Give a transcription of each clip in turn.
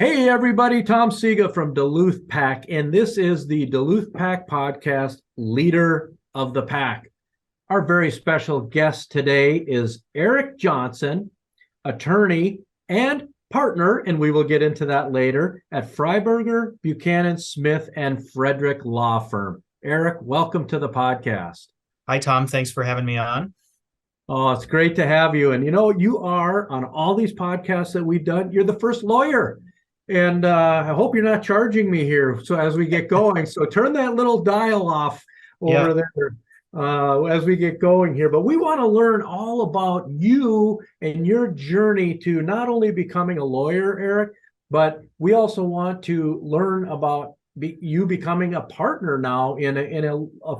Hey, everybody, Tom Sega from Duluth Pack, and this is the Duluth Pack podcast, Leader of the Pack. Our very special guest today is Eric Johnson, attorney and partner, and we will get into that later, at Fryberger, Buchanan, Smith, and Frederick Law Firm. Eric, welcome to the podcast. Hi, Tom. Thanks for having me on. Oh, it's great to have you. And you are on all these podcasts that we've done. You're the first lawyer. And I hope you're not charging me here. So as we get going, so turn that little dial off over there as we get going here. But we want to learn all about you and your journey to not only becoming a lawyer, Eric, but we also want to learn about you becoming a partner now in a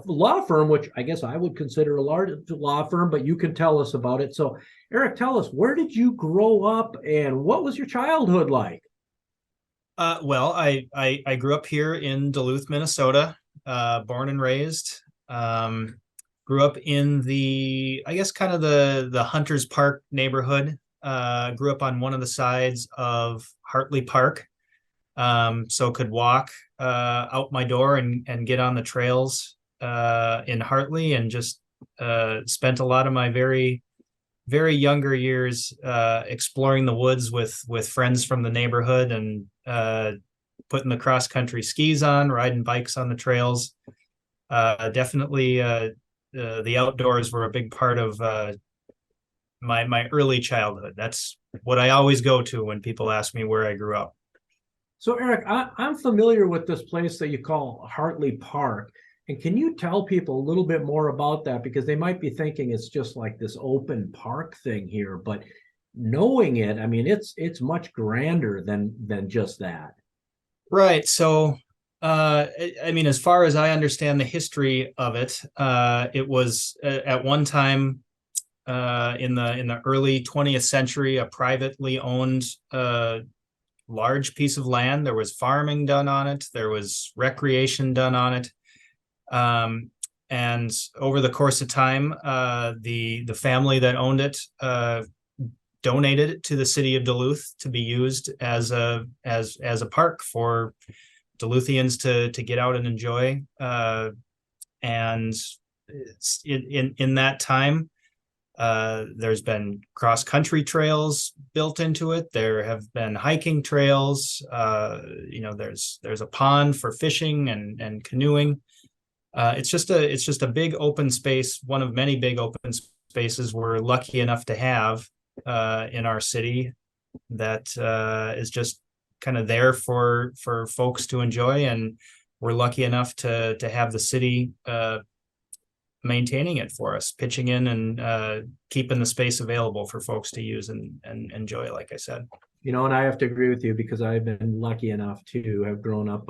law firm, which I guess I would consider a large law firm, but you can tell us about it. So Eric, tell us, where did you grow up and what was your childhood like? Well, I grew up here in Duluth, Minnesota, born and raised. Grew up in kind of the Hunters Park neighborhood. Grew up on one of the sides of Hartley Park, so could walk out my door and get on the trails in Hartley, and just spent a lot of my very younger years exploring the woods with friends from the neighborhood, and putting the cross country skis on, riding bikes on the trails. Definitely the outdoors were a big part of my early childhood. That's what I always go to when people ask me where I grew up. So Eric, I'm familiar with this place that you call Hartley Park. And can you tell people a little bit more about that? Because they might be thinking it's just like this open park thing here, but knowing it, I mean, it's much grander than just that. Right. So, I mean, as far as I understand the history of it, it was at one time in the early 20th century, a privately owned large piece of land. There was farming done on it. There was recreation done on it. And over the course of time, the family that owned it donated it to the city of Duluth to be used as a park for Duluthians to get out and enjoy. And in that time, there's been cross-country trails built into it. There have been hiking trails. There's a pond for fishing and canoeing. It's just a big open space, one of many big open spaces we're lucky enough to have in our city, that is just kind of there for folks to enjoy, and we're lucky enough to have the city maintaining it for us, pitching in and keeping the space available for folks to use and enjoy, like I said. And I have to agree with you, because I've been lucky enough to have grown up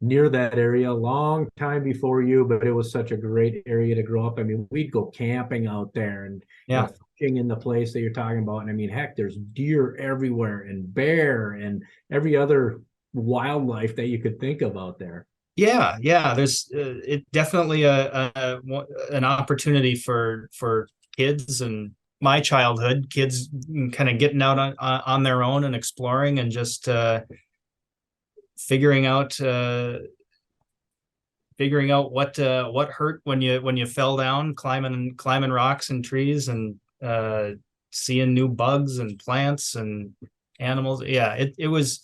near that area a long time before you, but it was such a great area to grow up. I mean, we'd go camping out there and fishing in the place that you're talking about. And I mean, heck, there's deer everywhere and bear and every other wildlife that you could think of out there. Yeah. There's it definitely an opportunity for kids, and my childhood kids kind of getting out on their own and exploring, and just figuring out what hurt when you fell down, climbing rocks and trees, and seeing new bugs and plants and animals. Yeah, it was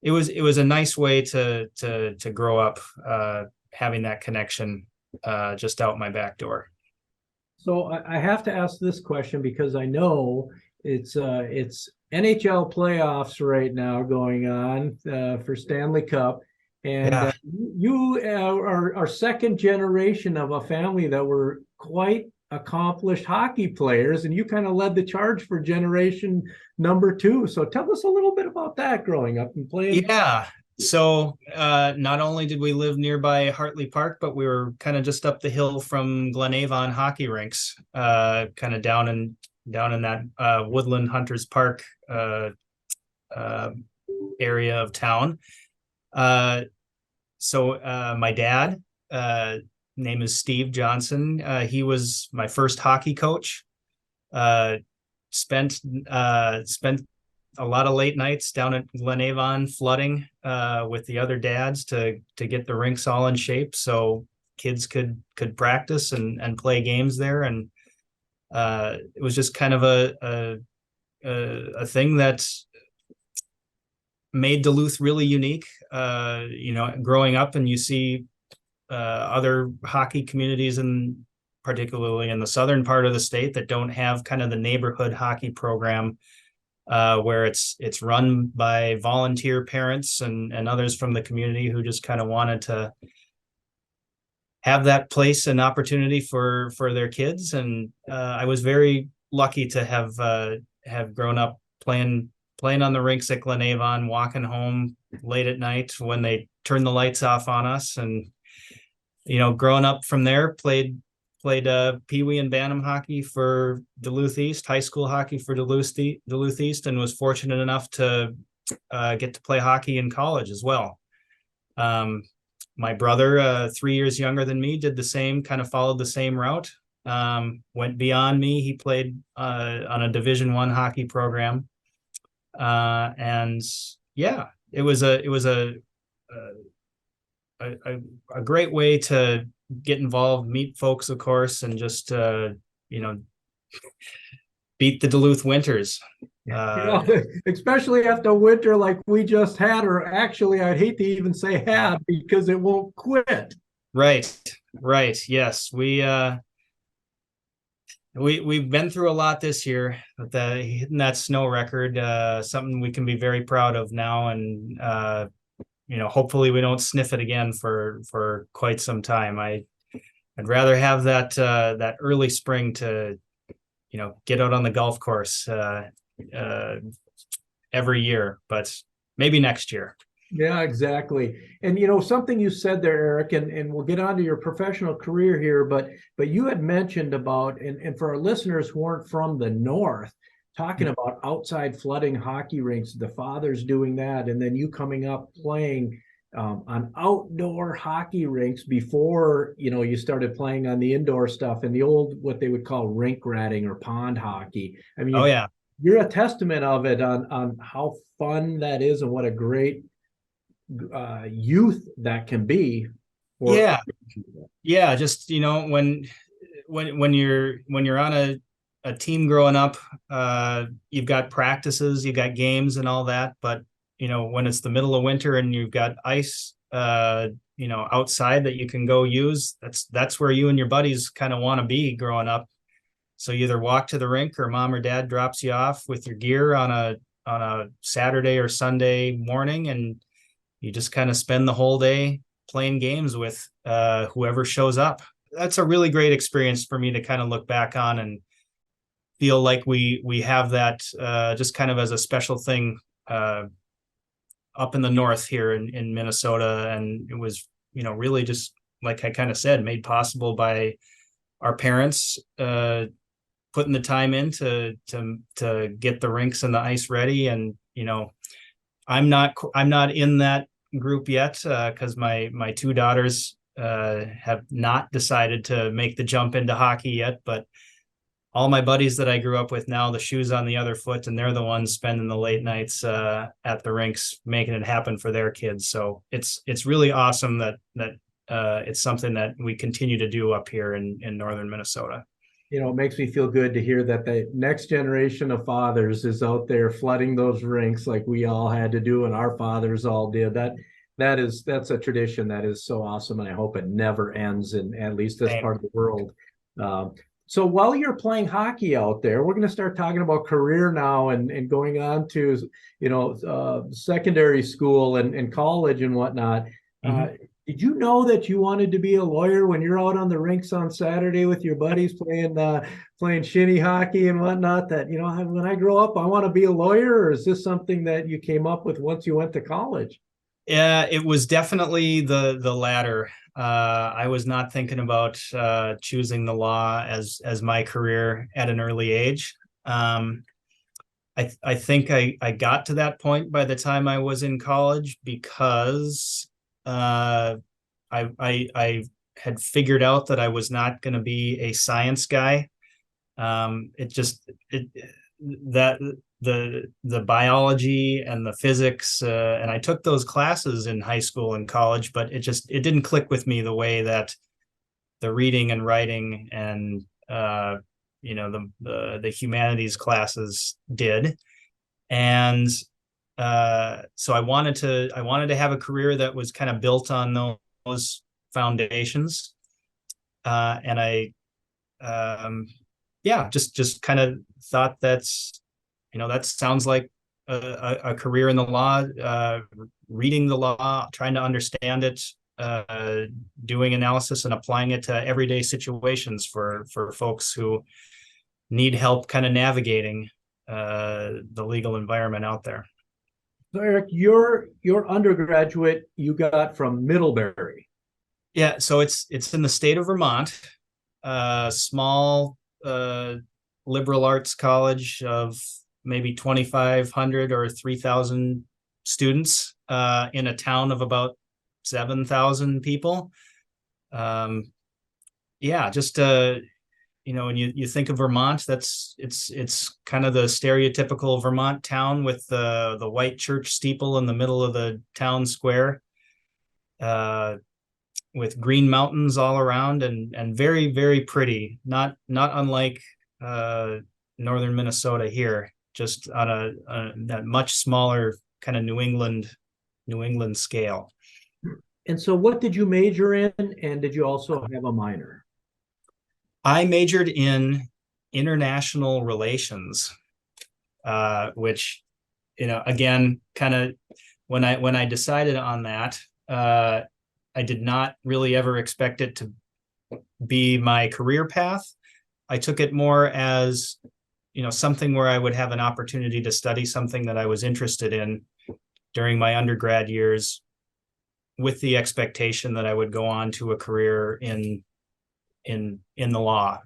a nice way to grow up, having that connection just out my back door. So I have to ask this question, because I know it's NHL playoffs right now going on for Stanley Cup, and you are second generation of a family that were quite accomplished hockey players, and you kind of led the charge for generation number 2. So tell us a little bit about that, growing up and playing. Yeah. So not only did we live nearby Hartley Park, but we were kind of just up the hill from Glenavon hockey rinks, kind of down in that Woodland Hunters Park area of town. So my dad, name is Steve Johnson. He was my first hockey coach. Spent a lot of late nights down at Glen Avon flooding with the other dads to get the rinks all in shape so kids could practice and play games there. And it was just kind of a thing that made Duluth really unique. Growing up, and you see other hockey communities, and particularly in the southern part of the state, that don't have kind of the neighborhood hockey program where it's run by volunteer parents and others from the community who just kind of wanted to have that place and opportunity for their kids. And I was very lucky to have grown up playing on the rinks at Glen Avon, walking home late at night when they turned the lights off on us. And growing up from there, played Pee Wee and Bantam hockey for Duluth East, high school hockey for Duluth East, and was fortunate enough to get to play hockey in college as well. My brother, 3 years younger than me, did the same, kind of followed the same route. Went beyond me. He played on a Division I hockey program, and yeah, it was a great way to get involved, meet folks, of course, and just beat the Duluth winters. Especially after a winter like we just had, or actually I'd hate to even say had, because it won't quit. Right. Yes. We've been through a lot this year, but hitting that snow record, something we can be very proud of now. And hopefully we don't sniff it again for quite some time. I'd rather have that early spring to get out on the golf course every year, but maybe next year. Yeah, exactly. And something you said there, Eric, and we'll get on to your professional career here, but you had mentioned about, and for our listeners who aren't from the North, talking about outside flooding hockey rinks, the fathers doing that, and then you coming up playing on outdoor hockey rinks before you started playing on the indoor stuff and the old, what they would call rink ratting or pond hockey. I mean, oh yeah, you're a testament of it on how fun that is and what a great youth that can be. Yeah. Just when you're on a team growing up, you've got practices, you've got games and all that, but when it's the middle of winter and you've got ice outside that you can go use, that's where you and your buddies kind of want to be growing up. So you either walk to the rink or mom or dad drops you off with your gear on a Saturday or Sunday morning, and you just kind of spend the whole day playing games with whoever shows up. That's a really great experience for me to kind of look back on and feel like we have that just kind of as a special thing up in the north here in Minnesota. And it was really just, like I kind of said, made possible by our parents putting the time in to get the rinks and the ice ready. And I'm not in that group yet because my two daughters have not decided to make the jump into hockey yet, but all my buddies that I grew up with now, the shoe's on the other foot, and they're the ones spending the late nights at the rinks, making it happen for their kids. So it's really awesome that it's something that we continue to do up here in northern Minnesota. It makes me feel good to hear that the next generation of fathers is out there flooding those rinks like we all had to do and our fathers all did. That's a tradition that is so awesome, and I hope it never ends in at least this part of the world. So while you're playing hockey out there, we're going to start talking about career now and going on to secondary school and college and whatnot. Mm-hmm. Did you know that you wanted to be a lawyer when you're out on the rinks on Saturday with your buddies playing shinny hockey and whatnot? That when I grow up, I want to be a lawyer, or is this something that you came up with once you went to college? Yeah, it was definitely the latter. I was not thinking about choosing the law as my career at an early age. I think I got to that point by the time I was in college because I had figured out that I was not going to be a science guy. That the biology and the physics, and I took those classes in high school and college, but it didn't click with me the way that the reading and writing and the humanities classes did. And so I wanted to have a career that was kind of built on those foundations. And I just kind of thought that sounds like a career in the law, reading the law, trying to understand it, doing analysis and applying it to everyday situations for folks who need help kind of navigating the legal environment out there. So Eric, your undergraduate you got from Middlebury. Yeah, so it's in the state of Vermont, small liberal arts college of maybe 2,500 or 3,000 students in a town of about 7,000 people. Just when you think of Vermont, it's kind of the stereotypical Vermont town with the white church steeple in the middle of the town square, with green mountains all around, and very, very pretty. Not unlike northern Minnesota here, just on a much smaller kind of New England scale. And so what did you major in, and did you also have a minor? I majored in international relations, which, again, kind of when I decided on that, I did not really ever expect it to be my career path. I took it more as, something where I would have an opportunity to study something that I was interested in during my undergrad years, with the expectation that I would go on to a career in the law.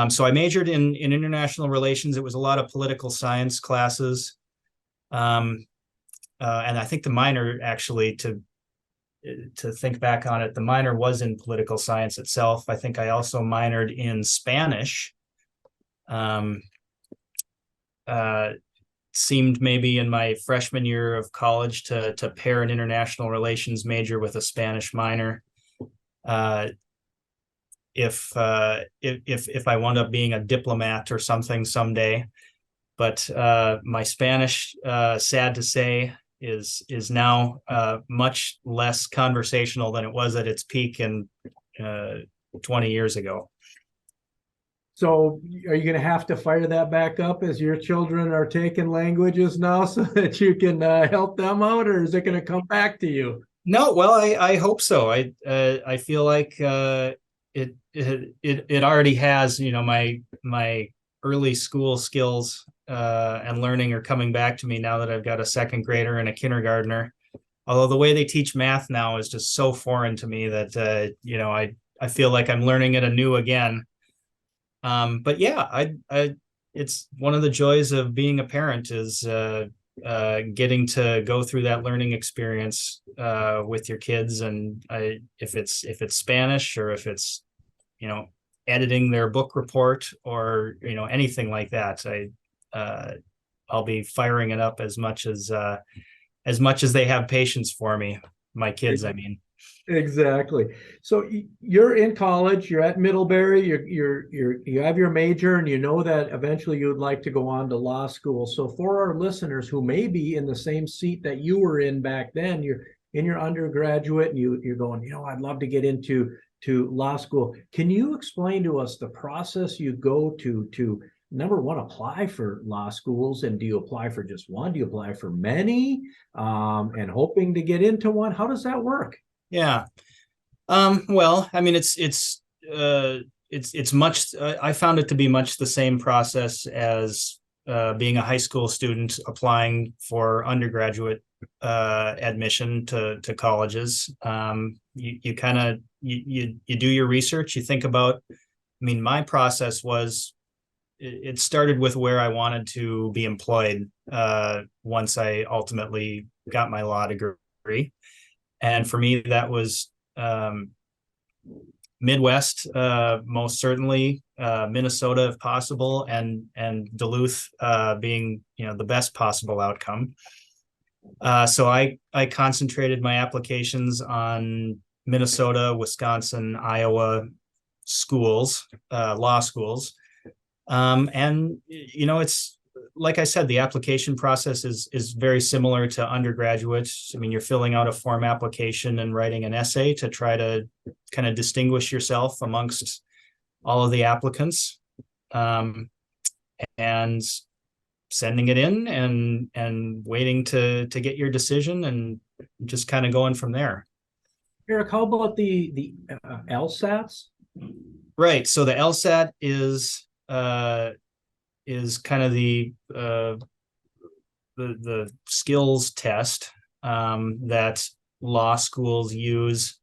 So I majored in international relations. It was a lot of political science classes. And I think the minor, actually, to think back on it, the minor was in political science itself. I think I also minored in Spanish. Seemed maybe in my freshman year of college to pair an international relations major with a Spanish minor. If I wound up being a diplomat or something someday. But my Spanish, sad to say, is now much less conversational than it was at its peak in 20 years ago. So are you going to have to fire that back up as your children are taking languages now so that you can help them out, or is it going to come back to you? No, well, I hope so. I feel like it already has. My early school skills and learning are coming back to me now that I've got a second grader and a kindergartner. Although the way they teach math now is just so foreign to me that I feel like I'm learning it anew again. But yeah, it's one of the joys of being a parent is getting to go through that learning experience with your kids. And if it's Spanish, or if it's editing their book report, or anything like that, I'll be firing it up as much as they have patience for me. My kids, I mean. Exactly. So you're in college, you're at Middlebury, you have your major, and you know that eventually you would like to go on to law school. So for our listeners who may be in the same seat that you were in back then, you're in your undergraduate and you're going, I'd love to get into law school. Can you explain to us the process you go to number one, apply for law schools? And do you apply for just one? Do you apply for many, and hoping to get into one? How does that work? Yeah. Well, I mean, it's much, I found it to be much the same process as being a high school student applying for undergraduate admission to colleges. You kind of, you do your research, you think about, I mean, my process was, it started with where I wanted to be employed once I ultimately got my law degree. And for me, that was Midwest, most certainly, Minnesota if possible, and Duluth being the best possible outcome. So I concentrated my applications on Minnesota, Wisconsin, Iowa schools, law schools. And it's like I said, the application process is very similar to undergraduates. I mean, you're filling out a form application and writing an essay to try to kind of distinguish yourself amongst all of the applicants, and sending it in and waiting to get your decision and just kind of going from there. Eric, how about the LSATs? Right. So the LSAT is kind of the skills test that law schools use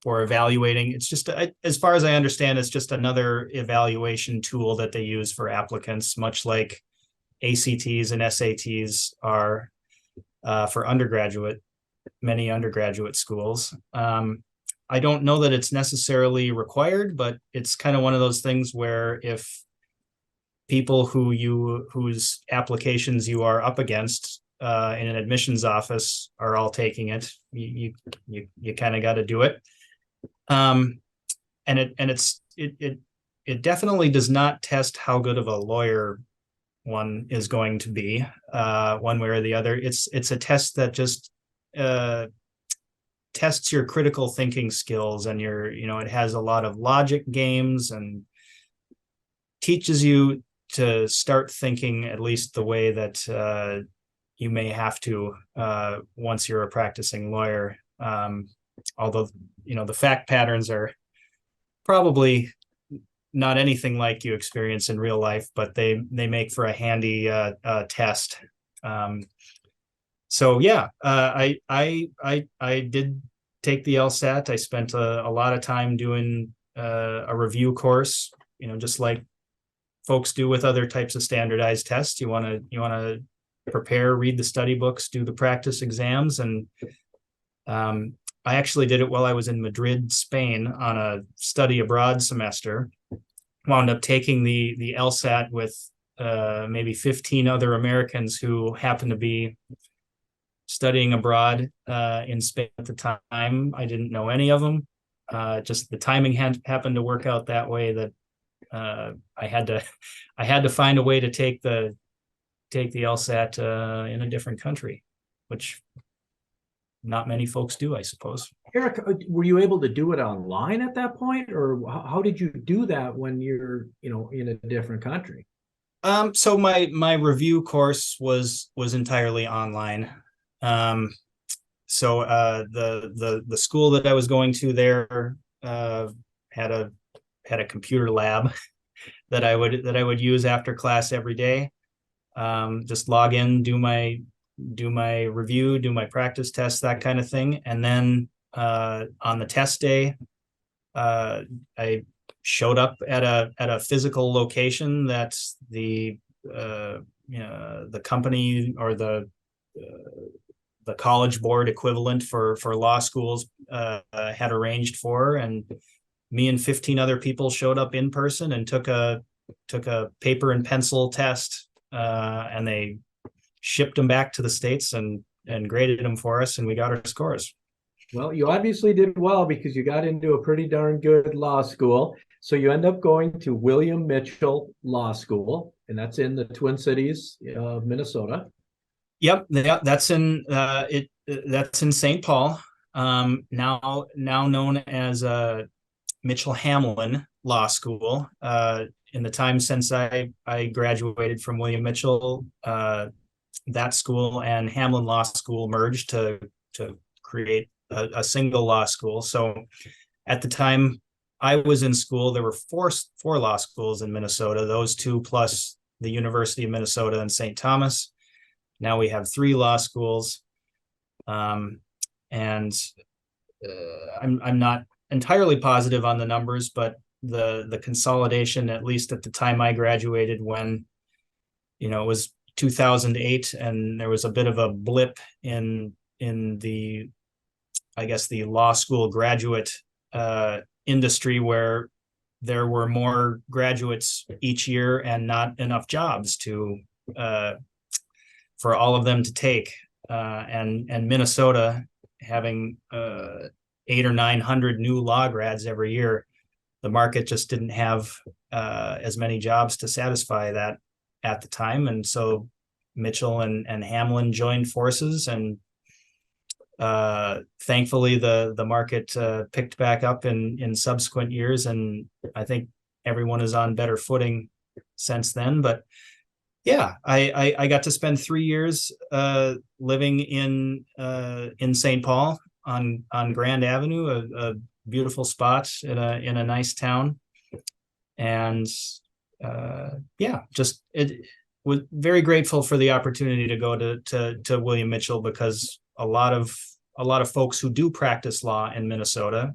for evaluating. It's just, as far as I understand, it's just another evaluation tool that they use for applicants, much like ACTs and SATs are for many undergraduate schools. I don't know that it's necessarily required, but it's kind of one of those things where if people whose applications you are up against in an admissions office are all taking it, you kind of got to do it. And it definitely does not test how good of a lawyer one is going to be, one way or the other. It's a test that just tests your critical thinking skills, and it has a lot of logic games and teaches you to start thinking at least the way that you may have to once you're a practicing lawyer. Although, the fact patterns are probably not anything like you experience in real life, but they make for a handy test. So yeah, I did take the LSAT. I spent a lot of time doing a review course, just like folks do with other types of standardized tests. You want to prepare, read the study books, do the practice exams, and I actually did it while I was in Madrid, Spain, on a study abroad semester. Wound up taking the LSAT with maybe 15 other Americans who happened to be studying abroad in Spain at the time. I didn't know any of them. Just the timing happened to work out that way that I had to find a way to take the LSAT in a different country, which not many folks do, I suppose. Eric, were you able to do it online at that point, or how did you do that when you're, in a different country? So my review course was entirely online. So the school that I was going to there had a computer lab that I would use after class every day. Just log in, do my review, do my practice tests, that kind of thing. And then on the test day, I showed up at a physical location that the company or the college board equivalent for law schools had arranged for, and me and 15 other people showed up in person and took a paper and pencil test, and they shipped them back to the States and graded them for us, and we got our scores. Well, you obviously did well because you got into a pretty darn good law school. So you end up going to William Mitchell Law School, and that's in the Twin Cities of Minnesota. Yep, that's in that's in St. Paul, now known as Mitchell Hamlin Law School. In the time since I graduated from William Mitchell, that school and Hamlin Law School merged to create a single law school. So at the time I was in school, there were four law schools in Minnesota, those two plus the University of Minnesota and St. Thomas. Now we have 3 law schools. And I'm not entirely positive on the numbers, but the consolidation, at least at the time I graduated, when it was 2008, and there was a bit of a blip in the law school graduate industry, where there were more graduates each year and not enough jobs for all of them to take. And Minnesota having 800 or 900 new law grads every year, the market just didn't have as many jobs to satisfy that at the time. And so Mitchell and Hamlin joined forces, and thankfully the market picked back up in subsequent years, and I think everyone is on better footing since then. But yeah, I got to spend 3 years living in St. Paul on Grand Avenue, a beautiful spot in a nice town. And yeah, just it was very grateful for the opportunity to go to William Mitchell, because a lot of folks who do practice law in Minnesota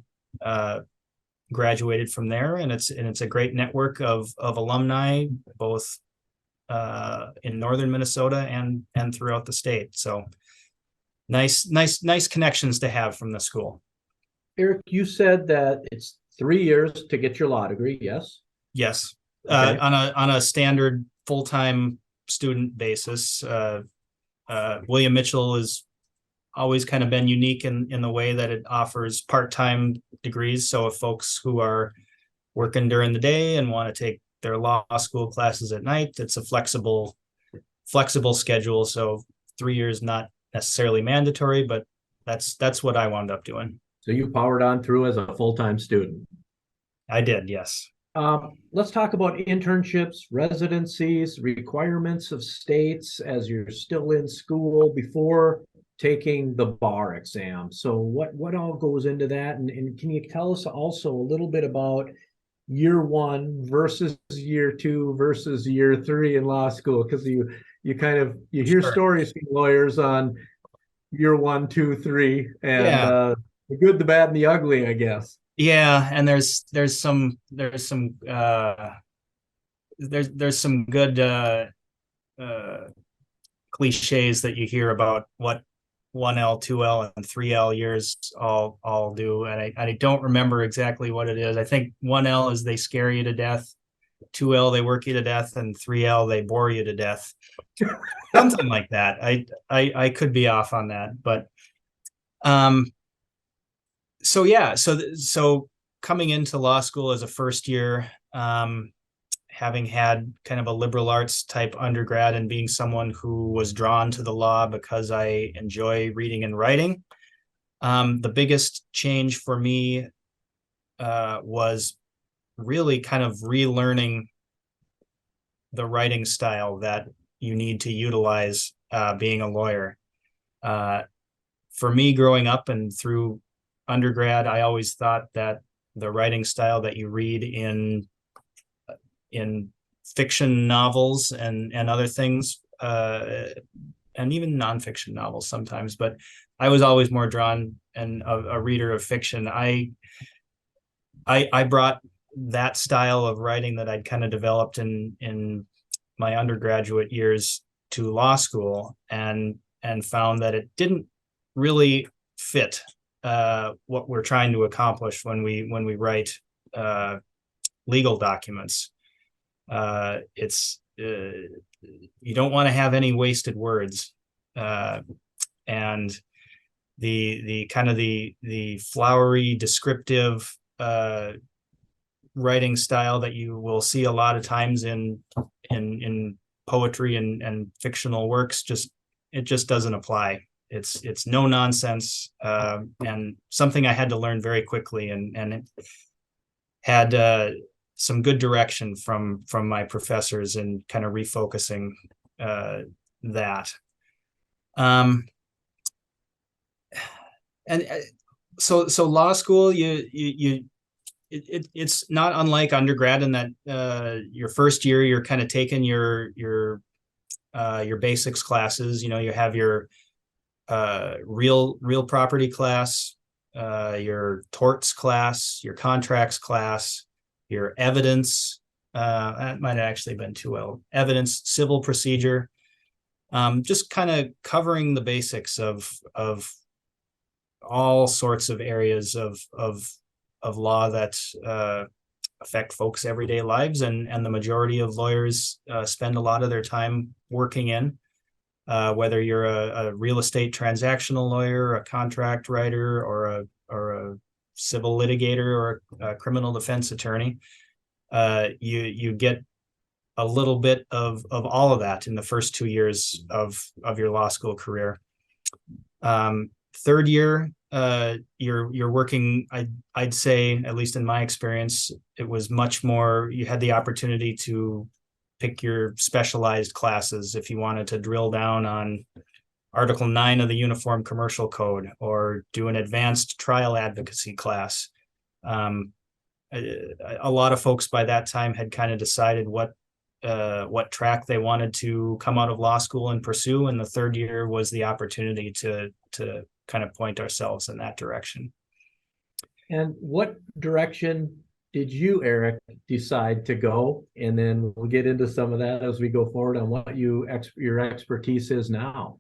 graduated from there, and it's a great network of alumni, both in northern Minnesota and throughout the state. So nice connections to have from the school. Eric, you said that it's 3 years to get your law degree, yes? Yes. Okay. On a standard full-time student basis. William Mitchell has always kind of been unique in the way that it offers part-time degrees. So if folks who are working during the day and want to take their law school classes at night, it's a flexible schedule. So 3 years not necessarily mandatory, but that's what I wound up doing. So you powered on through as a full-time student. I did, yes. Let's talk about internships, residencies, requirements of states as you're still in school before taking the bar exam. So what all goes into that? And can you tell us also a little bit about year one versus year two versus year three in law school? Because you hear Sure. stories from lawyers on year 1, 2, 3, and Yeah. the good, the bad, and the ugly, I guess. Yeah, and there's some good cliches that you hear about what 1L, 2L, and 3L years all do, and I don't remember exactly what it is. I think 1L is they scare you to death, 2L they work you to death, and 3L they bore you to death. Something like that. I could be off on that, but so yeah, so coming into law school as a first year, having had kind of a liberal arts type undergrad and being someone who was drawn to the law because I enjoy reading and writing, the biggest change for me was really kind of relearning the writing style that you need to utilize being a lawyer. For me, growing up and through undergrad, I always thought that the writing style that you read in fiction novels and other things, and even nonfiction novels sometimes, but I was always more drawn and a reader of fiction. I brought that style of writing that I'd kind of developed in my undergraduate years to law school, and found that it didn't really fit what we're trying to accomplish when we write legal documents. It's you don't want to have any wasted words, and the kind of the flowery descriptive writing style that you will see a lot of times in poetry and fictional works, it just doesn't apply. It's no nonsense, and something I had to learn very quickly, and it had some good direction from my professors in kind of refocusing that. And so law school, it's not unlike undergrad in that your first year you're kind of taking your basics classes. You have your real property class, your torts class, your contracts class, your evidence. That might have actually been 2L. Evidence, civil procedure. Just kind of covering the basics of all sorts of areas of law that affect folks' everyday lives, and the majority of lawyers spend a lot of their time working in. Whether you're a real estate transactional lawyer, a contract writer, or a civil litigator, or a criminal defense attorney, you get a little bit of all of that in the first 2 years of your law school career. Third year, you're working. I'd say, at least in my experience, it was much more. You had the opportunity to pick your specialized classes if you wanted to drill down on Article 9 of the Uniform Commercial Code, or do an advanced trial advocacy class. A lot of folks by that time had kind of decided what track they wanted to come out of law school and pursue, and the third year was the opportunity to kind of point ourselves in that direction. And what direction did you, Eric, decide to go? And then we'll get into some of that as we go forward on what your expertise is now.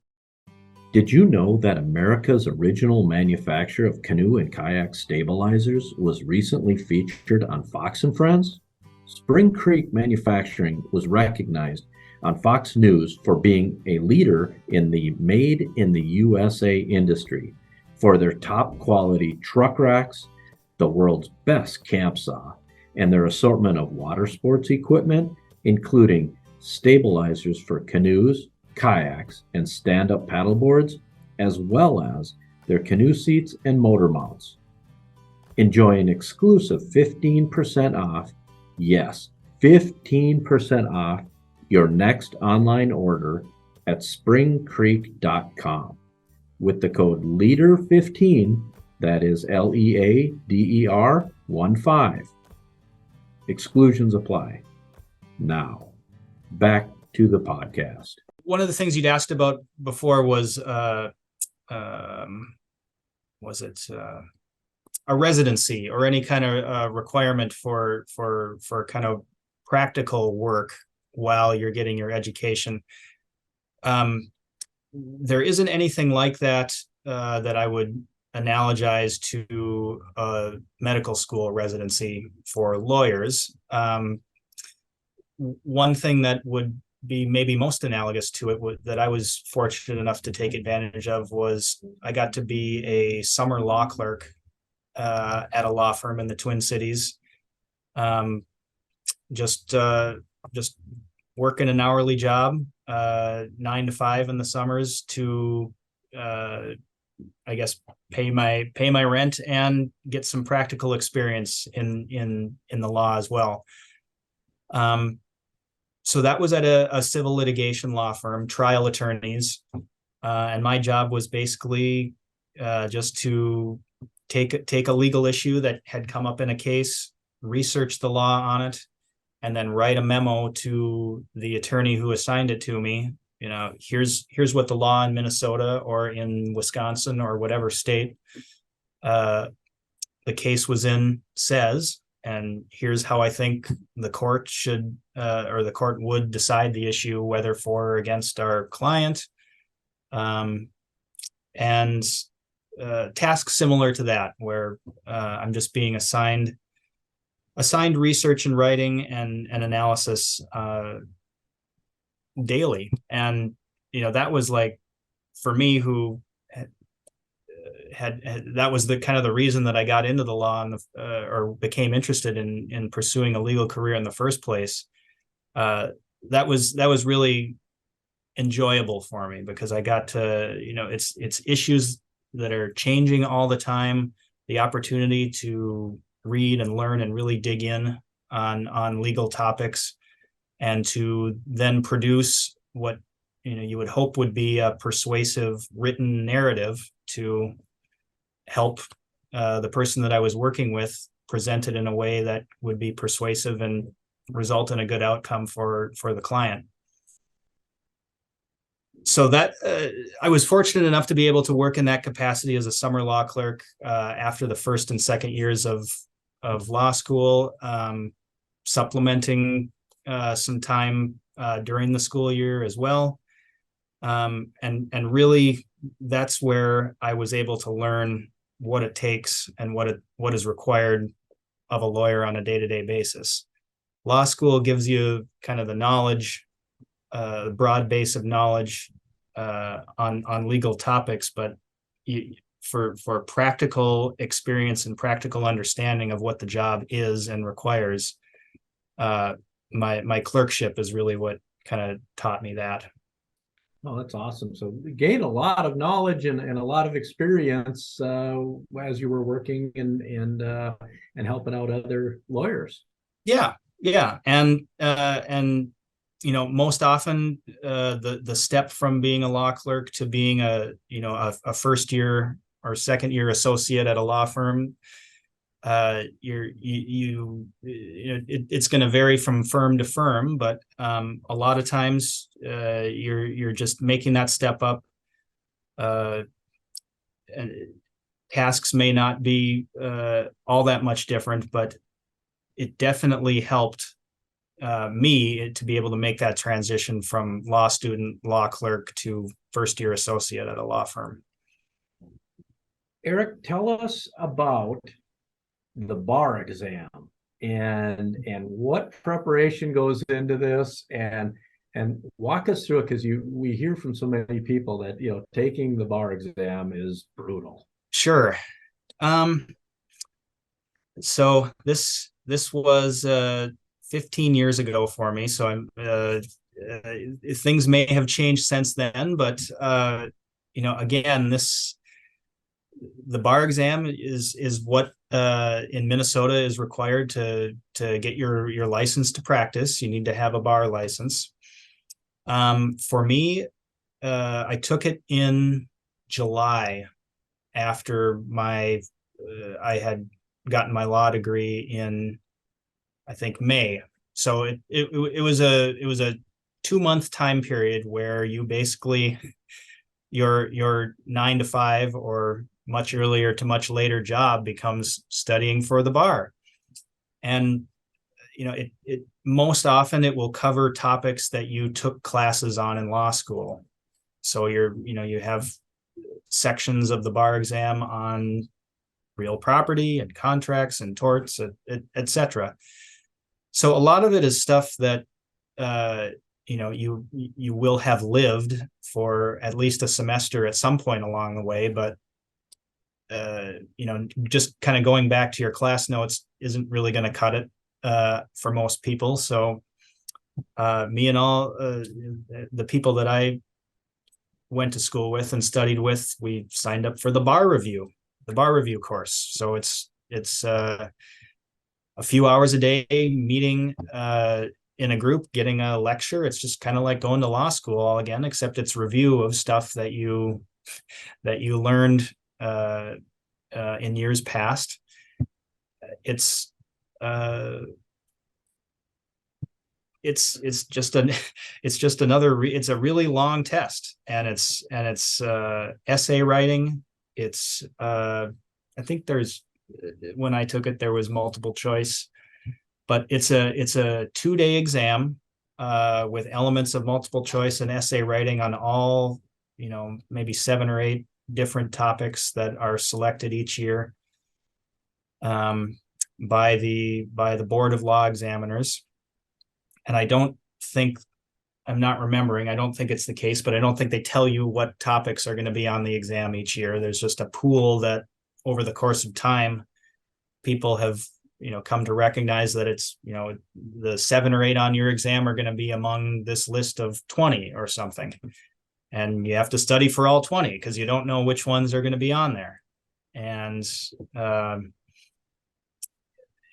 Did you know that America's original manufacturer of canoe and kayak stabilizers was recently featured on Fox and Friends? Spring Creek Manufacturing was recognized on Fox News for being a leader in the Made in the USA industry for their top quality truck racks, the world's best camp saw, and their assortment of water sports equipment, including stabilizers for canoes, kayaks, and stand-up paddleboards, as well as their canoe seats and motor mounts. Enjoy an exclusive 15% off, yes, 15% off your next online order at springcreek.com with the code LEADER15, that is LEADER 15. Exclusions apply. Now, back to the podcast. One of the things you'd asked about before was it a residency or any kind of requirement for kind of practical work while you're getting your education. There isn't anything like that that I would analogize to a medical school residency for lawyers. One thing that would be maybe most analogous to it that I was fortunate enough to take advantage of was I got to be a summer law clerk at a law firm in the Twin Cities. Just working an hourly job, 9 to 5 in the summers to I guess pay my rent and get some practical experience in the law as well. So that was at a civil litigation law firm, trial attorneys, and my job was basically just to take a legal issue that had come up in a case, research the law on it, and then write a memo to the attorney who assigned it to me. You know, here's what the law in Minnesota or in Wisconsin or whatever state the case was in says, and here's how I think the court should or the court would decide the issue, whether for or against our client, and tasks similar to that, where I'm just being assigned research and writing and analysis daily. And that was like, for me, who had that was the kind of the reason that I got into the law and or became interested in pursuing a legal career in the first place. That was really enjoyable for me, because I got to, it's issues that are changing all the time. The opportunity to read and learn and really dig in on legal topics, and to then produce what you would hope would be a persuasive written narrative to help the person that I was working with present it in a way that would be persuasive and result in a good outcome for the client. So that I was fortunate enough to be able to work in that capacity as a summer law clerk after the first and second years of law school, supplementing some time during the school year as well. And really, that's where I was able to learn what it takes and what is required of a lawyer on a day-to-day basis. Law school gives you kind of the knowledge, broad base of knowledge on legal topics, but for practical experience and practical understanding of what the job is and requires, my clerkship is really what kind of taught me that. Oh, that's awesome. So you gained a lot of knowledge and a lot of experience as you were working and helping out other lawyers. Yeah, yeah, and most often the step from being a law clerk to being a first year or second year associate at a law firm, it's going to vary from firm to firm, but a lot of times you're just making that step up. And tasks may not be all that much different, but it definitely helped me to be able to make that transition from law student, law clerk to first year associate at a law firm. Eric, tell us about the bar exam and what preparation goes into this, and walk us through it, because we hear from so many people that taking the bar exam is brutal. Sure. So this was 15 years ago for me, so I'm things may have changed since then, but again, the bar exam is what in Minnesota is required to get your license to practice. You need to have a bar license. For me, I took it in July after I had gotten my law degree in, I think, May. So it was a 2-month time period where you basically your 9 to 5 or much earlier to much later job becomes studying for the bar. And it most often it will cover topics that you took classes on in law school. So you have sections of the bar exam on real property and contracts and torts, etc. So a lot of it is stuff that you will have lived for at least a semester at some point along the way, but just kind of going back to your class notes isn't really going to cut it for most people. So me and all the people that I went to school with and studied with, we signed up for the bar review course. So it's a few hours a day meeting in a group, getting a lecture. It's just kind of like going to law school all again, except it's review of stuff that you learned in years past. It's just it's a really long test, and it's essay writing. It's I think when I took it, there was multiple choice, but it's a 2-day exam with elements of multiple choice and essay writing on all, maybe 7 or 8 different topics that are selected each year by the Board of Law Examiners. And I don't think it's the case, but I don't think they tell you what topics are going to be on the exam each year. There's just a pool that over the course of time, people have, come to recognize that it's, the 7 or 8 on your exam are going to be among this list of 20 or something. And you have to study for all 20 because you don't know which ones are going to be on there. And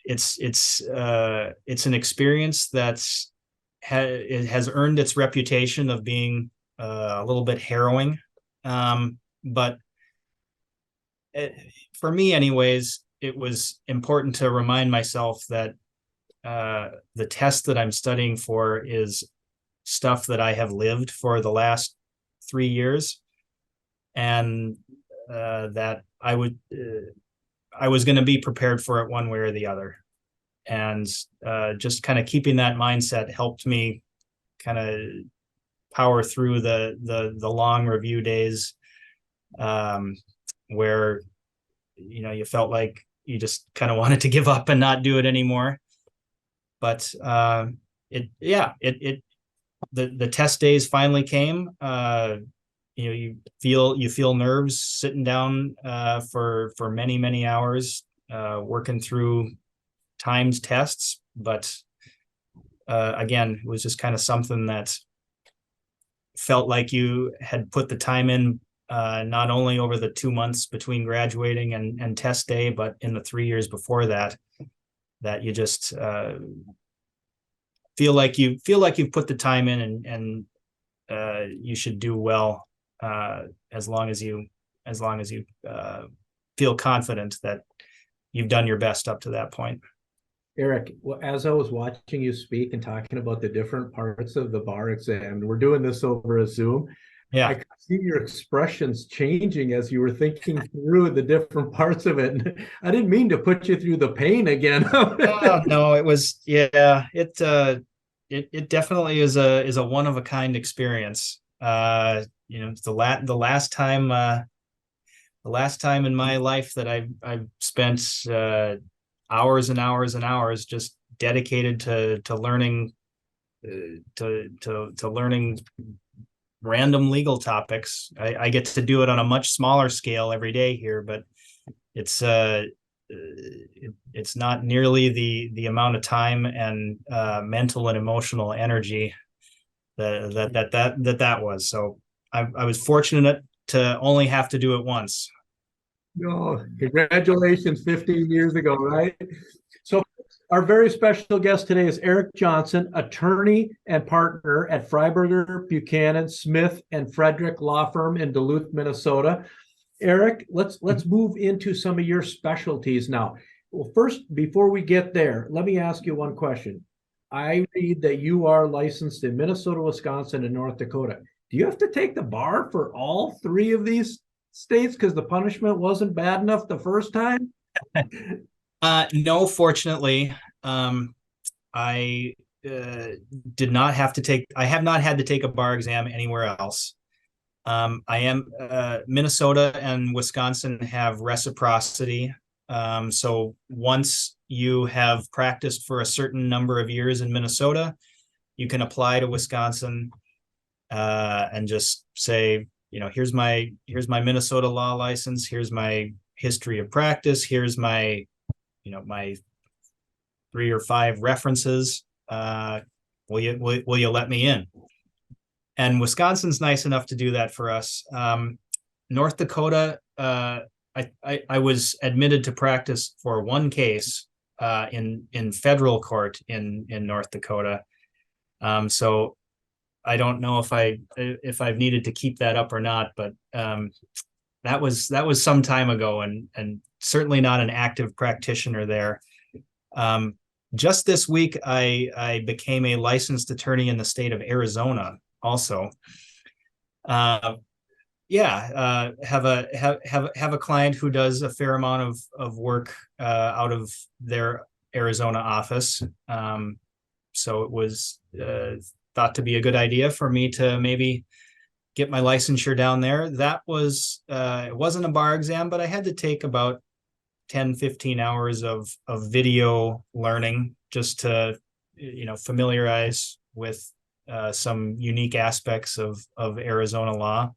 it's an experience it has earned its reputation of being a little bit harrowing, but for me, anyways, it was important to remind myself that the test that I'm studying for is stuff that I have lived for the last 3 years, and that I was going to be prepared for it one way or the other. And just kind of keeping that mindset helped me kind of power through the long review days, where you felt like you just kind of wanted to give up and not do it anymore. But the test days finally came. You feel nerves sitting down for many hours working through timed tests, but again, it was just kind of something that felt like you had put the time in, not only over the 2 months between graduating and test day, but in the 3 years before that you just feel like you've put the time in, and you should do well as long as you feel confident that you've done your best up to that point. Eric, well, as I was watching you speak and talking about the different parts of the bar exam, we're doing this over a Zoom. Yeah, I could see your expressions changing as you were thinking through the different parts of it. And I didn't mean to put you through the pain again. oh, no, it was, it definitely is a one of a kind experience. The last time in my life that I've spent hours and hours and hours just dedicated to learning to learning random legal topics. I get to do it on a much smaller scale every day here, but it's not nearly the amount of time and mental and emotional energy that was. So I was fortunate to only have to do it once. No, congratulations, 15 years ago, right? So our very special guest today is Eric Johnson, attorney and partner at Fryberger, Buchanan, Smith, and Fryberger Law Firm in Duluth, Minnesota. Eric, let's move into some of your specialties now. Well, first, before we get there, let me ask you one question. I read that you are licensed in Minnesota, Wisconsin, and North Dakota. Do you have to take the bar for all three of these states because the punishment wasn't bad enough the first time? No, fortunately, I did not have to take. I have not had to take a bar exam anywhere else. I am Minnesota and Wisconsin have reciprocity. So once you have practiced for a certain number of years in Minnesota, you can apply to Wisconsin and just say, here's my Minnesota law license. Here's my history of practice. Here's my 3 or 5 references. Will you let me in? And Wisconsin's nice enough to do that for us. North Dakota, I was admitted to practice for one case in federal court in North Dakota. So I don't know if I've needed to keep that up or not, but that was some time ago, and certainly not an active practitioner there. Just this week, I became a licensed attorney in the state of Arizona. Also, have a client who does a fair amount of work out of their Arizona office. So it was thought to be a good idea for me to maybe get my licensure down there. That was it wasn't a bar exam, but I had to take about 10-15 hours of video learning just to familiarize with some unique aspects of Arizona law.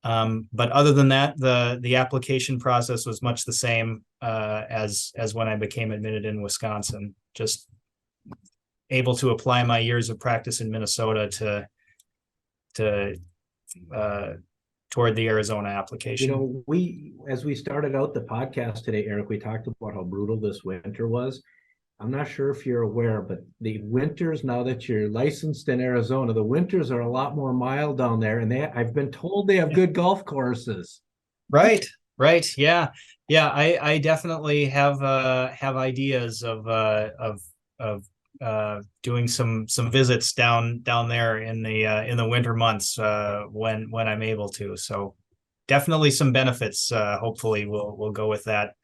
But other than that, the application process was much the same as when I became admitted in Wisconsin. Just able to apply my years of practice in Minnesota toward the Arizona application. As we started out the podcast today, Eric, we talked about how brutal this winter was. I'm not sure if you're aware, but the winters, now that you're licensed in Arizona, the winters are a lot more mild down there, and I've been told they have good golf courses. Right. Yeah. I definitely have ideas of doing some visits down there in the winter months when I'm able to. So definitely some benefits. Hopefully we'll go with that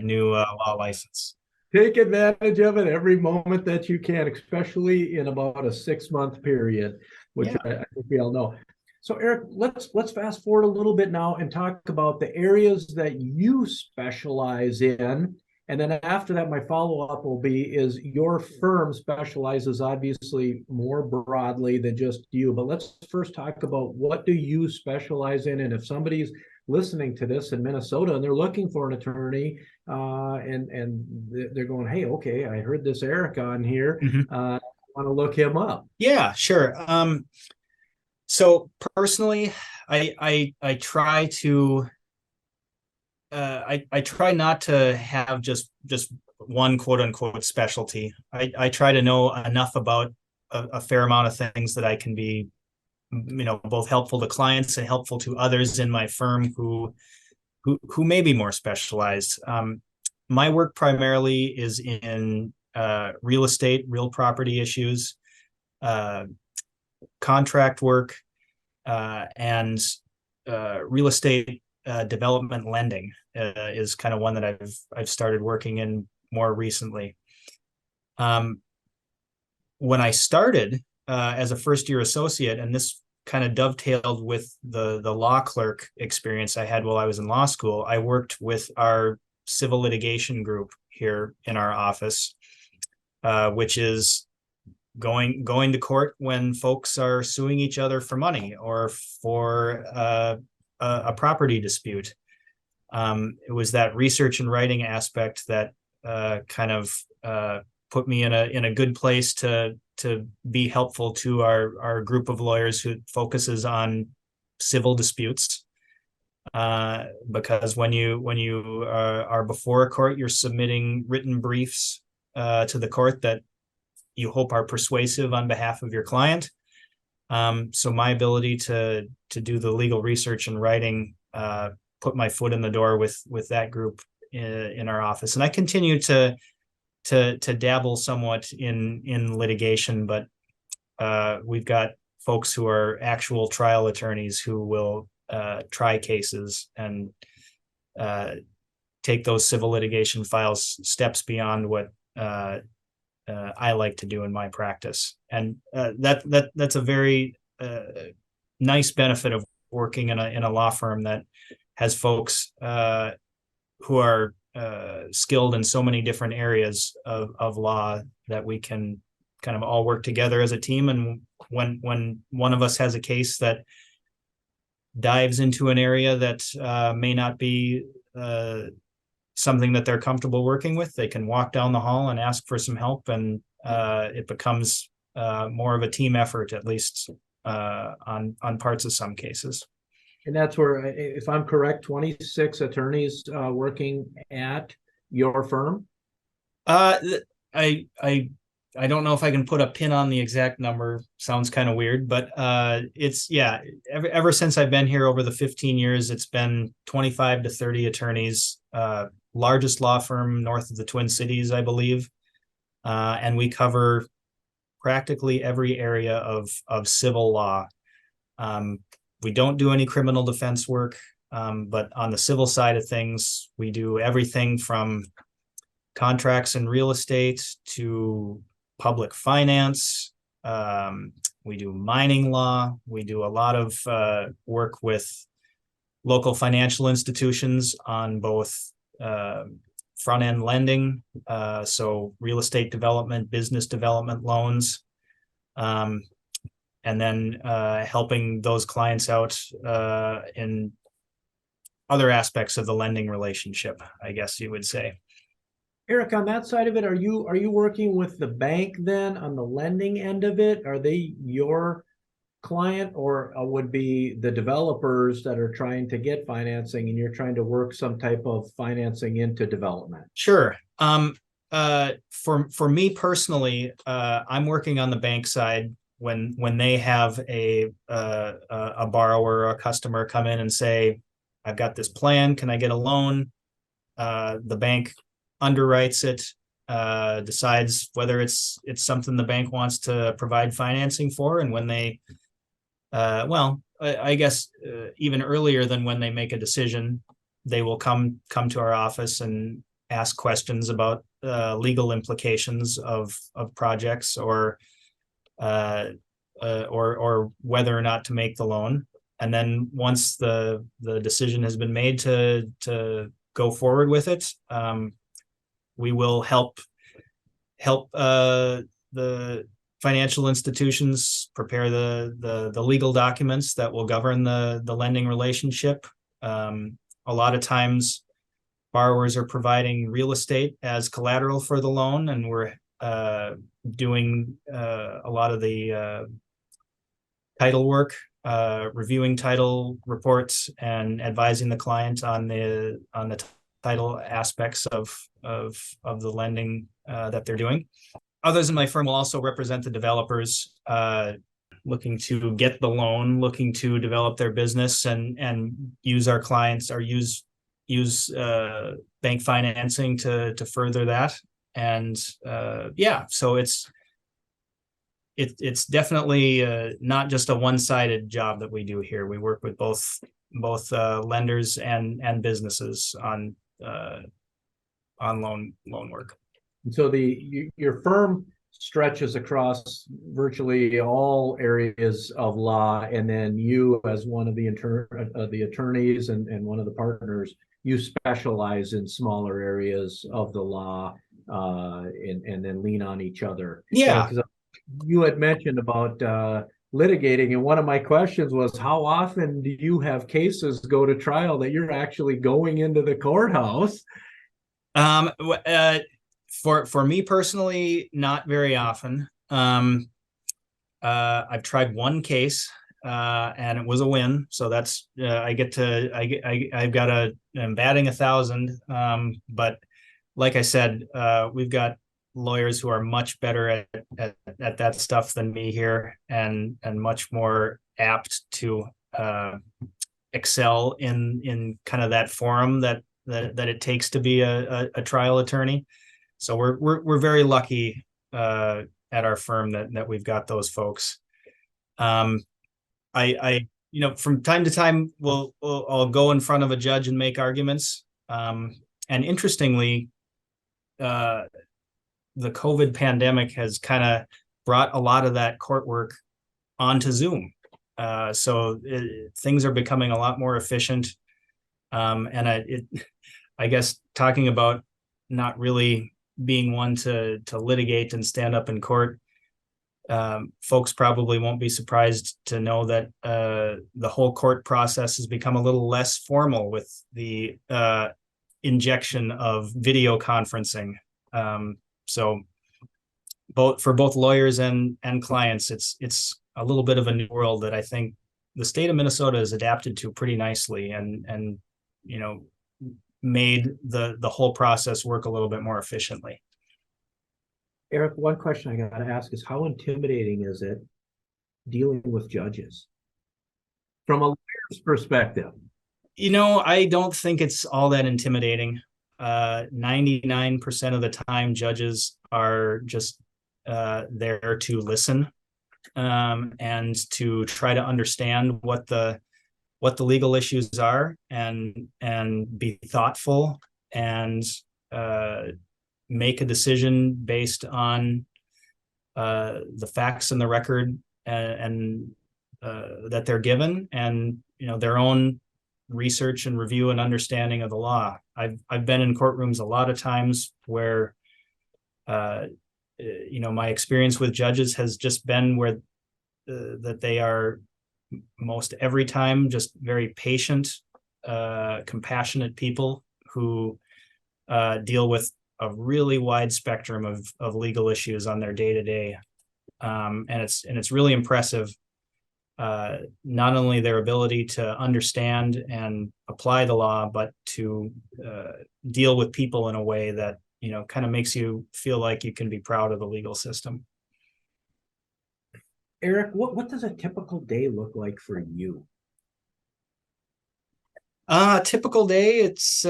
new law license. Take advantage of it every moment that you can, especially in about a 6-month period, which I think we all know. So Eric, let's fast forward a little bit now and talk about the areas that you specialize in. And then after that, my follow-up will be is your firm specializes obviously more broadly than just you. But let's first talk about what do you specialize in? And if somebody's listening to this in Minnesota and they're looking for an attorney and they're going, hey, okay, I heard this Eric on here. I want to look him up. Yeah, sure. So personally, I try to I try not to have just one quote unquote specialty. I try to know enough about a fair amount of things that I can be, both helpful to clients and helpful to others in my firm who may be more specialized. My work primarily is in real estate, real property issues, contract work, and real estate development lending is kind of one that I've started working in more recently. When I started as a first-year associate, and this kind of dovetailed with the law clerk experience I had while I was in law school, I worked with our civil litigation group here in our office, which is going to court when folks are suing each other for money or for a property dispute. It was that research and writing aspect that kind of put me in a good place to be helpful to our group of lawyers who focuses on civil disputes. Because when you are before a court, you're submitting written briefs to the court that you hope are persuasive on behalf of your client. So my ability to do the legal research and writing put my foot in the door with that group in our office, and I continue to dabble somewhat in litigation, but we've got folks who are actual trial attorneys who will try cases and take those civil litigation files steps beyond what I like to do in my practice. And that's a very nice benefit of working in a law firm that has folks who are skilled in so many different areas of law that we can kind of all work together as a team. And when one of us has a case that dives into an area that may not be something that they're comfortable working with, they can walk down the hall and ask for some help, and it becomes more of a team effort, at least on parts of some cases. And that's where, if I'm correct, 26 attorneys working at your firm? I don't know if I can put a pin on the exact number. Sounds kind of weird, but it's, yeah, ever since I've been here over the 15 years, it's been 25 to 30 attorneys, largest law firm north of the Twin Cities, I believe. And we cover practically every area of civil law. We don't do any criminal defense work, but on the civil side of things, we do everything from contracts and real estate to public finance. We do mining law. We do a lot of work with local financial institutions on both front-end lending, so real estate development, business development loans, and then helping those clients out in other aspects of the lending relationship, I guess you would say. Eric, on that side of it, are you working with the bank then on the lending end of it? Are they your client, or would be the developers that are trying to get financing and you're trying to work some type of financing into development? Sure. For me personally, I'm working on the bank side when they have a borrower or a customer come in and say, I've got this plan, can I get a loan? The bank underwrites it, decides whether it's something the bank wants to provide financing for, and when they I guess even earlier than when they make a decision, they will come to our office and ask questions about legal implications of projects, or or whether or not to make the loan. And then once the decision has been made to go forward with it, we will help the financial institutions prepare the legal documents that will govern the lending relationship. A lot of times borrowers are providing real estate as collateral for the loan, and we're doing a lot of the title work, reviewing title reports and advising the client on the title aspects of the lending that they're doing. Others in my firm will also represent the developers looking to get the loan, looking to develop their business and use our clients or use bank financing to further that. And so it's definitely not just a one-sided job that we do here. We work with both lenders and businesses on loan work. And so your firm stretches across virtually all areas of law, and then you, as one of the attorneys and one of the partners, you specialize in smaller areas of the law, and then lean on each other. Yeah. Because you had mentioned about litigating, and one of my questions was, how often do you have cases go to trial that you're actually going into the courthouse? For me personally, not very often. I've tried one case, and it was a win. So that's I'm batting 1,000. But like I said, we've got lawyers who are much better at that stuff than me here, and much more apt to excel in kind of that forum that it takes to be a trial attorney. So we're very lucky at our firm that we've got those folks. I from time to time I'll go in front of a judge and make arguments. And interestingly, the COVID pandemic has kind of brought a lot of that court work onto Zoom. So things are becoming a lot more efficient. And I guess talking about not really being one to litigate and stand up in court, folks probably won't be surprised to know that the whole court process has become a little less formal with the injection of video conferencing. So for both lawyers and clients, it's a little bit of a new world that I think the state of Minnesota has adapted to pretty nicely, and made the whole process work a little bit more efficiently. Eric, one question I got to ask is, how intimidating is it dealing with judges from a lawyer's perspective? I don't think it's all that intimidating. 99% of the time, judges are just there to listen, and to try to understand what the legal issues are, and be thoughtful and make a decision based on the facts in the record and that they're given, and their own research and review and understanding of the law. I've been in courtrooms a lot of times where my experience with judges has just been where that they are most every time just very patient, compassionate people who deal with a really wide spectrum of legal issues on their day-to-day. And it's really impressive, not only their ability to understand and apply the law, but to deal with people in a way that kind of makes you feel like you can be proud of the legal system. Eric, what does a typical day look like for you? Typical day, it's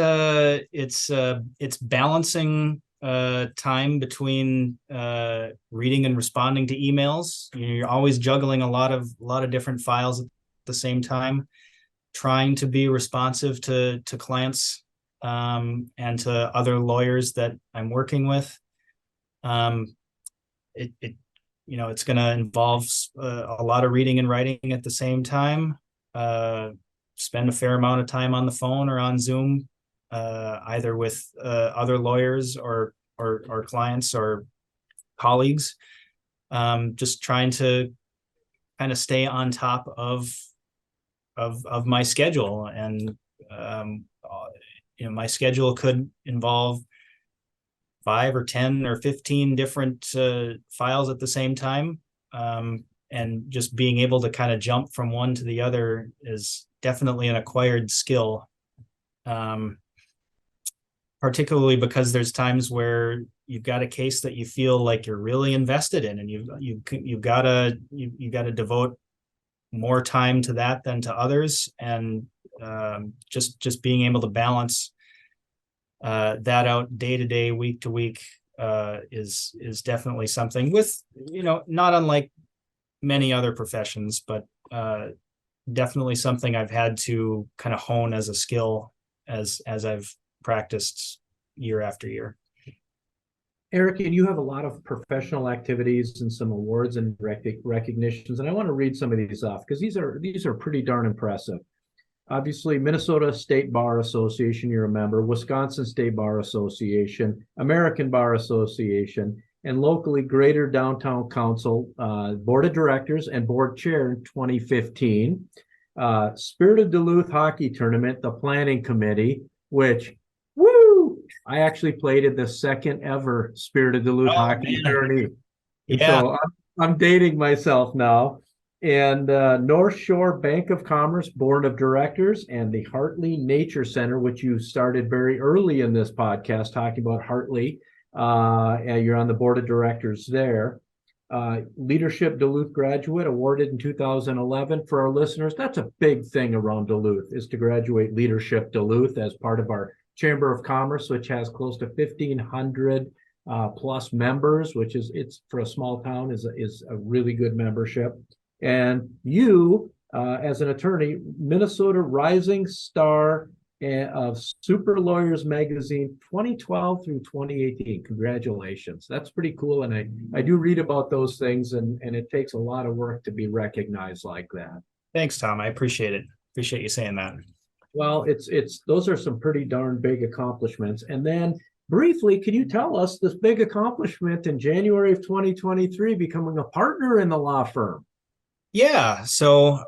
balancing time between reading and responding to emails. You're always juggling a lot of different files at the same time, trying to be responsive to clients and to other lawyers that I'm working with. it's going to involve a lot of reading and writing at the same time. Spend a fair amount of time on the phone or on Zoom, either with other lawyers or clients or colleagues. Just trying to kind of stay on top of my schedule, and my schedule could involve 5 or 10 or 15 different files at the same time. And just being able to kind of jump from one to the other is definitely an acquired skill. Particularly because there's times where you've got a case that you feel like you're really invested in, and you've got to devote more time to that than to others, and just being able to balance that out day to day, week to week, is definitely something, with not unlike many other professions, but definitely something I've had to kind of hone as a skill as I've practiced year after year. Eric, and you have a lot of professional activities and some awards and recognitions, and I want to read some of these off because these are pretty darn impressive. Obviously, Minnesota State Bar Association, you're a member, Wisconsin State Bar Association, American Bar Association, and locally Greater Downtown Council Board of Directors and Board Chair in 2015. Spirit of Duluth Hockey Tournament, the Planning Committee, which, woo, I actually played in the second ever Spirit of Duluth Hockey Tourney. Yeah. So I'm dating myself now. And North Shore Bank of Commerce Board of Directors, and the Hartley Nature Center, which you started very early in this podcast talking about Hartley. And you're on the board of directors there. Leadership Duluth graduate awarded in 2011 for our listeners. That's a big thing around Duluth, is to graduate Leadership Duluth as part of our Chamber of Commerce, which has close to 1,500 plus members, which it's for a small town is a really good membership. And you, as an attorney, Minnesota Rising Star of Super Lawyers Magazine 2012 through 2018. Congratulations. That's pretty cool. And I do read about those things, and it takes a lot of work to be recognized like that. Thanks, Tom. I appreciate it. Appreciate you saying that. Well, those are some pretty darn big accomplishments. And then briefly, can you tell us this big accomplishment in January of 2023, becoming a partner in the law firm? Yeah. So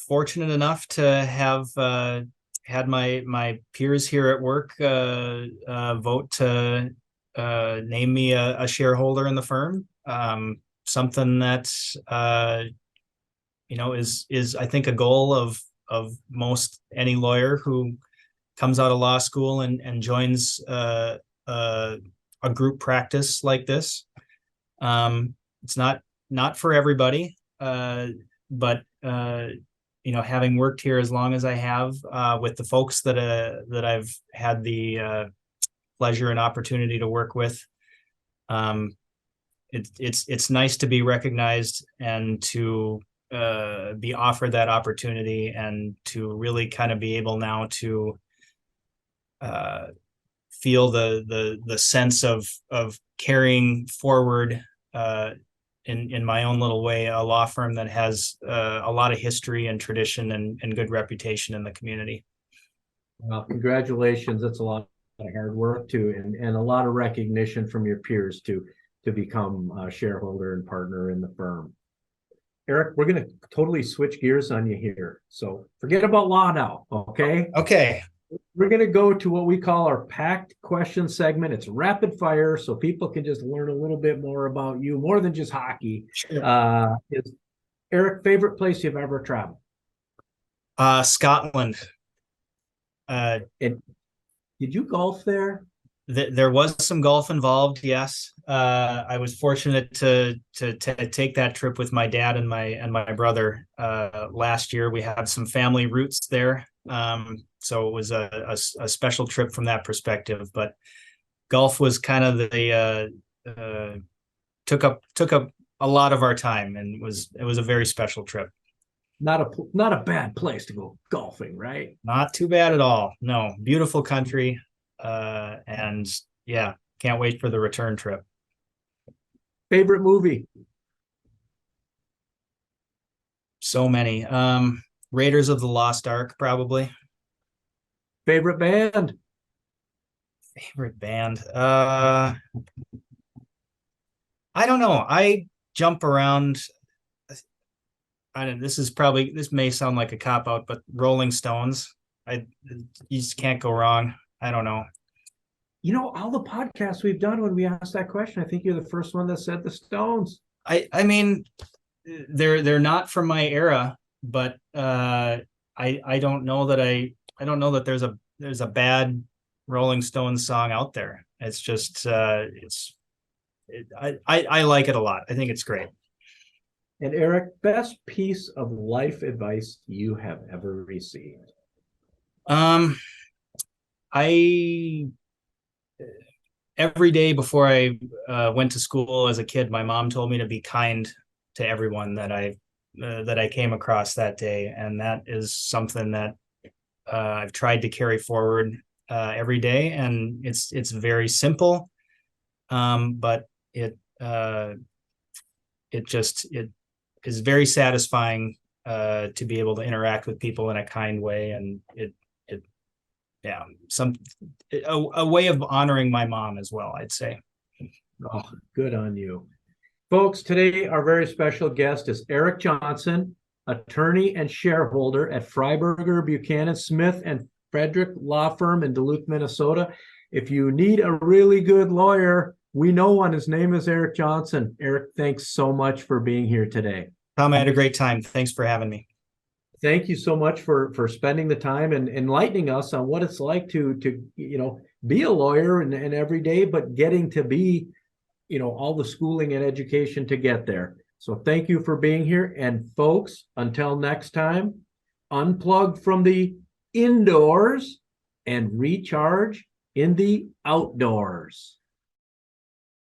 fortunate enough to have had my peers here at work vote to name me a shareholder in the firm. Something that is I think a goal of most any lawyer who comes out of law school and joins a group practice like this. It's not for everybody, but having worked here as long as I have, with the folks that I've had the pleasure and opportunity to work with, it's nice to be recognized and to be offered that opportunity, and to really kind of be able now to feel the sense of carrying forward, in my own little way, a law firm that has a lot of history and tradition and good reputation in the community. Well, congratulations. That's a lot of hard work too, and a lot of recognition from your peers to become a shareholder and partner in the firm. Eric, we're going to totally switch gears on you here. So forget about law now, okay? Okay. We're going to go to what we call our packed question segment. It's rapid fire, so people can just learn a little bit more about you, more than just hockey. Sure. Is Eric, favorite place you've ever traveled? Scotland. And did you golf there? There was some golf involved, yes. I was fortunate to take that trip with my dad and my brother last year. We had some family roots there. So it was a special trip from that perspective, but golf was kind of took up a lot of our time, and it was a very special trip. Not a bad place to go golfing, right? Not too bad at all. No, beautiful country. And yeah, can't wait for the return trip. Favorite movie? So many. Raiders of the Lost Ark, probably. Favorite band? Favorite band. I don't know. I jump around. I don't, this may sound like a cop out, but Rolling Stones. You just can't go wrong. I don't know. You know, all the podcasts we've done when we asked that question, I think you're the first one that said the Stones. I mean, they're not from my era, but I don't know that I don't know that there's a bad Rolling Stones song out there. It's just I like it a lot. I think it's great. And Eric, best piece of life advice you have ever received? I every day before I went to school as a kid, my mom told me to be kind to everyone that I came across that day, and that is something that I've tried to carry forward every day, and it's very simple, but it is very satisfying to be able to interact with people in a kind way, and yeah, a way of honoring my mom as well, I'd say. Oh, good on you. Folks, today our very special guest is Eric Johnson, attorney and shareholder at Fryberger, Buchanan, Smith, and Fryberger Law Firm in Duluth, Minnesota. If you need a really good lawyer, we know one. His name is Eric Johnson. Eric, thanks so much for being here today. Tom, I had a great time. Thanks for having me. Thank you so much for spending the time and enlightening us on what it's like to be a lawyer and every day, but getting to be, all the schooling and education to get there. So thank you for being here. And folks, until next time, unplug from the indoors and recharge in the outdoors.